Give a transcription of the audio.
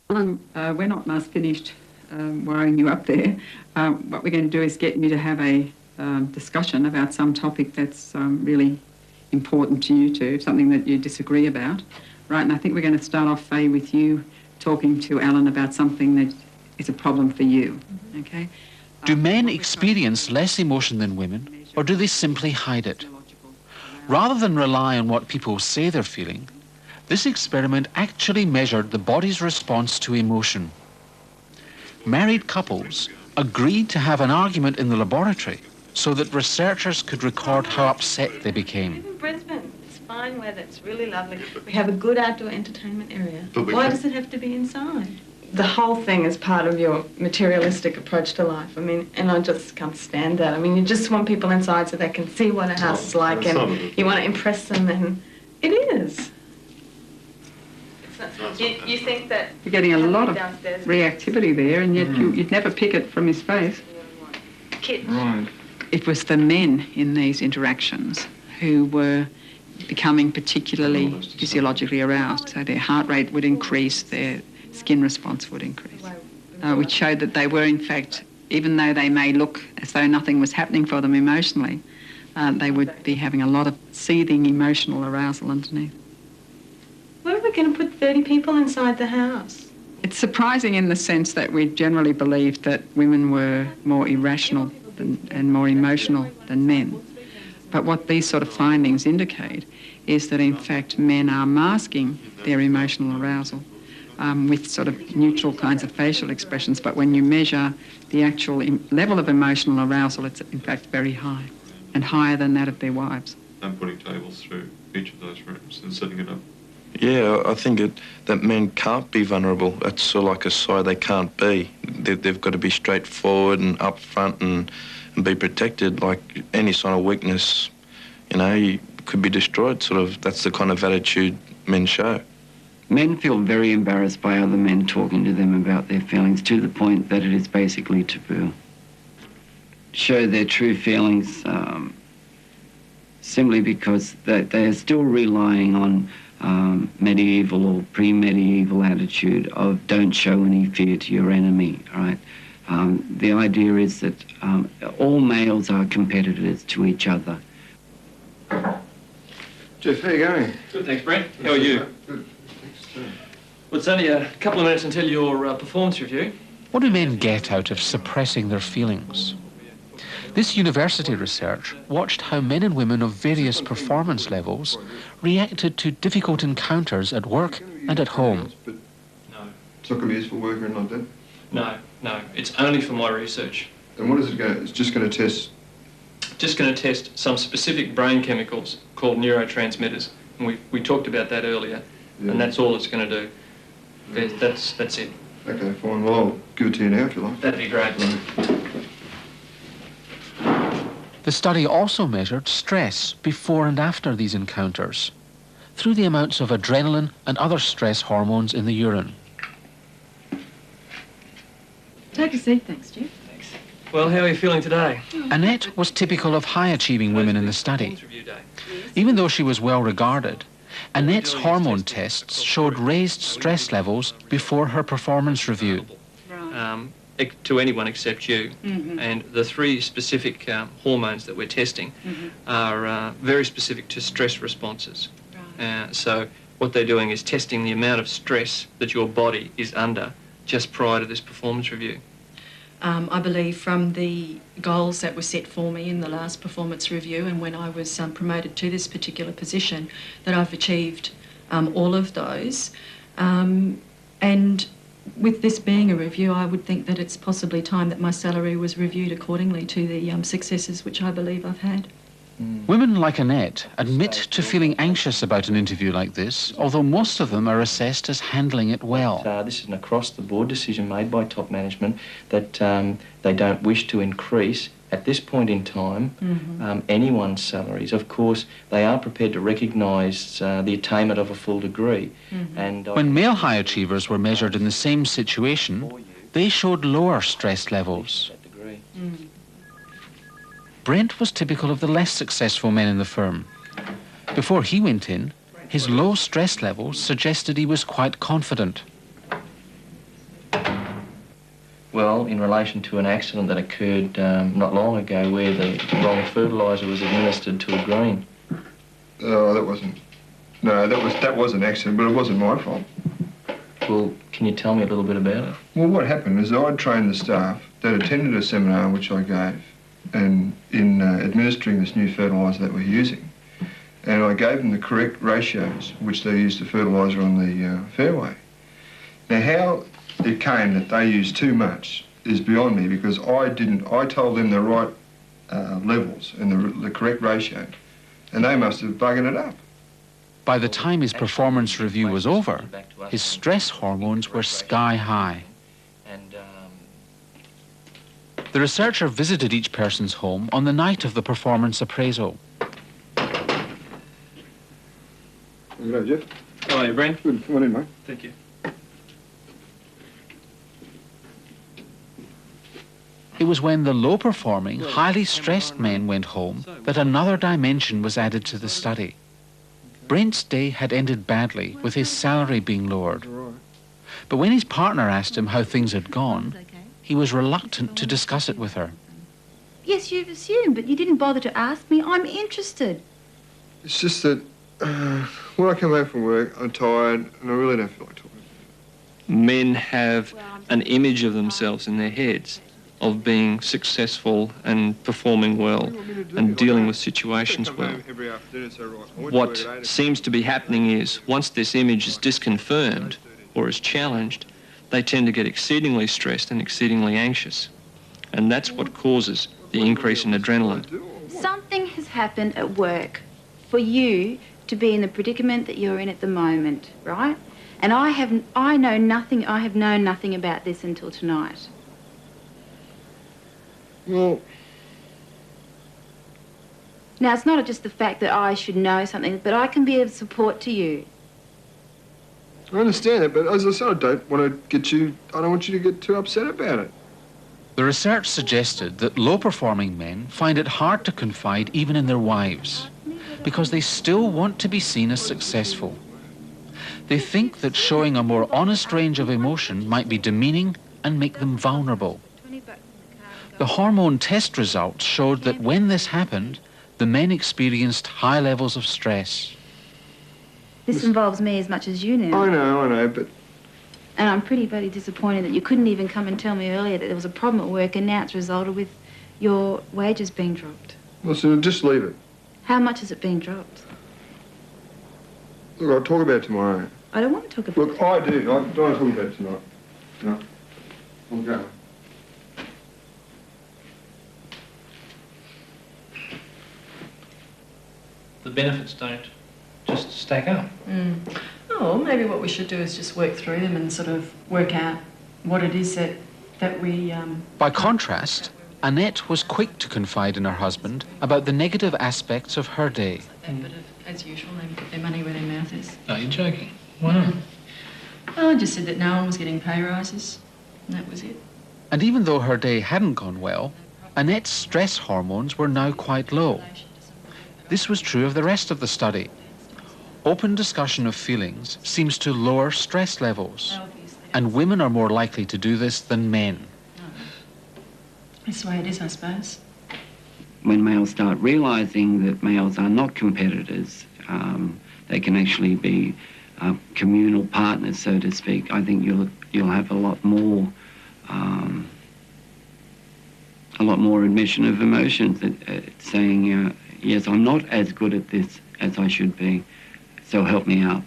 Alan, we're not almost finished wiring you up there. What we're going to do is get you to have a discussion about some topic that's really important to you two, something that you disagree about, right? And I think we're going to start off, Faye, with you talking to Alan about something that is a problem for you, okay? Do men experience less emotion than women, or do they simply hide it? Rather than rely on what people say they're feeling, this experiment actually measured the body's response to emotion. Married couples agreed to have an argument in the laboratory so that researchers could record how upset they became. In Brisbane, it's fine weather, it's really lovely. We have a good outdoor entertainment area. Why does it have to be inside? The whole thing is part of your materialistic approach to life. I mean, and I just can't stand that. I mean, you just want people inside so they can see what a house is like, and you want to impress them, and it is. You think that you're getting a lot of reactivity there, and yet you'd never pick it from his face. Kids. Right. It was the men in these interactions who were becoming particularly physiologically aroused. So their heart rate would increase, their skin response would increase, which showed that they were, in fact, even though they may look as though nothing was happening for them emotionally, they would be having a lot of seething emotional arousal underneath. Where are we going to put 30 people inside the house? It's surprising in the sense that we generally believed that women were more irrational and more emotional than men. But what these sort of findings indicate is that, in fact, men are masking their emotional arousal with sort of neutral kinds of facial expressions. But when you measure the actual level of emotional arousal, it's, in fact, very high, and higher than that of their wives. And putting tables through each of those rooms and setting it up. Yeah, I think that men can't be vulnerable. That's sort of like a side they can't be. They've got to be straightforward and upfront and be protected. Like any sign of weakness, you know, you could be destroyed. Sort of, that's the kind of attitude men show. Men feel very embarrassed by other men talking to them about their feelings, to the point that it is basically taboo. Show their true feelings simply because they are still relying on medieval or pre-medieval attitude of don't show any fear to your enemy, right? The idea is that all males are competitors to each other. Jeff, how are you going? Good, thanks, Brent. How are you? Good, thanks too. Well, it's only a couple of minutes until your performance review. What do men get out of suppressing their feelings? This university research watched how men and women of various performance levels reacted to difficult encounters at work and at home. No. It's not going to be used for work or anything like that? No. It's only for my research. And what is it going to... It's just going to test... Just going to test some specific brain chemicals called neurotransmitters. And we talked about that earlier. Yeah. And that's all it's going to do. That's it. Okay, fine. Well, I'll give it to you now if you like. That'd be great. The study also measured stress before and after these encounters through the amounts of adrenaline and other stress hormones in the urine. Take a seat, thanks, Jeff. Thanks. Well, how are you feeling today? Annette was typical of high-achieving women in the study. Even though she was well regarded, Annette's hormone tests showed raised stress levels before her performance review. To anyone except you. And the three specific hormones that we're testing are very specific to stress responses. So what they're doing is testing the amount of stress that your body is under just prior to this performance review. I believe from the goals that were set for me in the last performance review and when I was promoted to this particular position, that I've achieved all of those. And with this being a review, I would think that it's possibly time that my salary was reviewed accordingly to the successes which I believe I've had. Women like Annette admit to feeling anxious about an interview like this, although most of them are assessed as handling it well. This is an across-the-board decision made by top management that they don't wish to increase at this point in time anyone's salaries. Of course, they are prepared to recognise the attainment of a full degree. And when male high achievers were measured in the same situation, they showed lower stress levels. Brent was typical of the less successful men in the firm. Before he went in, his low stress levels suggested he was quite confident. Well, in relation to an accident that occurred not long ago where the wrong fertiliser was administered to a green. Oh, that wasn't... No, that was an accident, but it wasn't my fault. Well, can you tell me a little bit about it? Well, what happened is I'd trained the staff that attended a seminar which I gave and in administering this new fertiliser that we're using. And I gave them the correct ratios which they used the fertiliser on the fairway. Now, how it came that they used too much is beyond me because I told them the right levels and the correct ratio, and they must have buggered it up. By the time his performance review was over, his stress hormones were sky high. The researcher visited each person's home on the night of the performance appraisal. Hello, Jeff. How are you, Brent? Good. Come on in, mate. Thank you. It was when the low-performing, highly stressed men went home that another dimension was added to the study. Brent's day had ended badly, with his salary being lowered. But when his partner asked him how things had gone, he was reluctant to discuss it with her. Yes, you've assumed, but you didn't bother to ask me. I'm interested. It's just that when I come home from work, I'm tired and I really don't feel like talking. Men have an image of themselves in their heads of being successful and performing well and dealing with situations well. What seems to be happening is once this image is disconfirmed or is challenged, they tend to get exceedingly stressed and exceedingly anxious. And that's what causes the increase in adrenaline. Something has happened at work for you to be in the predicament that you're in at the moment, right? And I have known nothing about this until tonight. Well, now, it's not just the fact that I should know something, but I can be of support to you. I understand it, but as I said, I don't want you to get too upset about it. The research suggested that low-performing men find it hard to confide even in their wives because they still want to be seen as successful. They think that showing a more honest range of emotion might be demeaning and make them vulnerable. The hormone test results showed that when this happened, the men experienced high levels of stress. This involves me as much as you now. I know, but... And I'm pretty bloody disappointed that you couldn't even come and tell me earlier that there was a problem at work and now it's resulted with your wages being dropped. Listen, just leave it. How much has it been dropped? Look, I'll talk about it tomorrow. I don't want to talk about it. Look, I do. I don't want to talk about it tonight. No. I'm going. The benefits don't just stack up. Oh, well, maybe what we should do is just work through them and sort of work out what it is that we... By contrast, Annette was quick to confide in her husband about the negative aspects of her day. But as usual, they put their money where their mouth is. Are you joking? Wow. Well, I just said that no one was getting pay rises, and that was it. And even though her day hadn't gone well, Annette's stress hormones were now quite low. This was true of the rest of the study. Open discussion of feelings seems to lower stress levels, and women are more likely to do this than men. That's the way it is, I suppose. When males start realising that males are not competitors, they can actually be communal partners, so to speak. I think you'll have a lot more admission of emotions, saying, yes, I'm not as good at this as I should be, so help me out.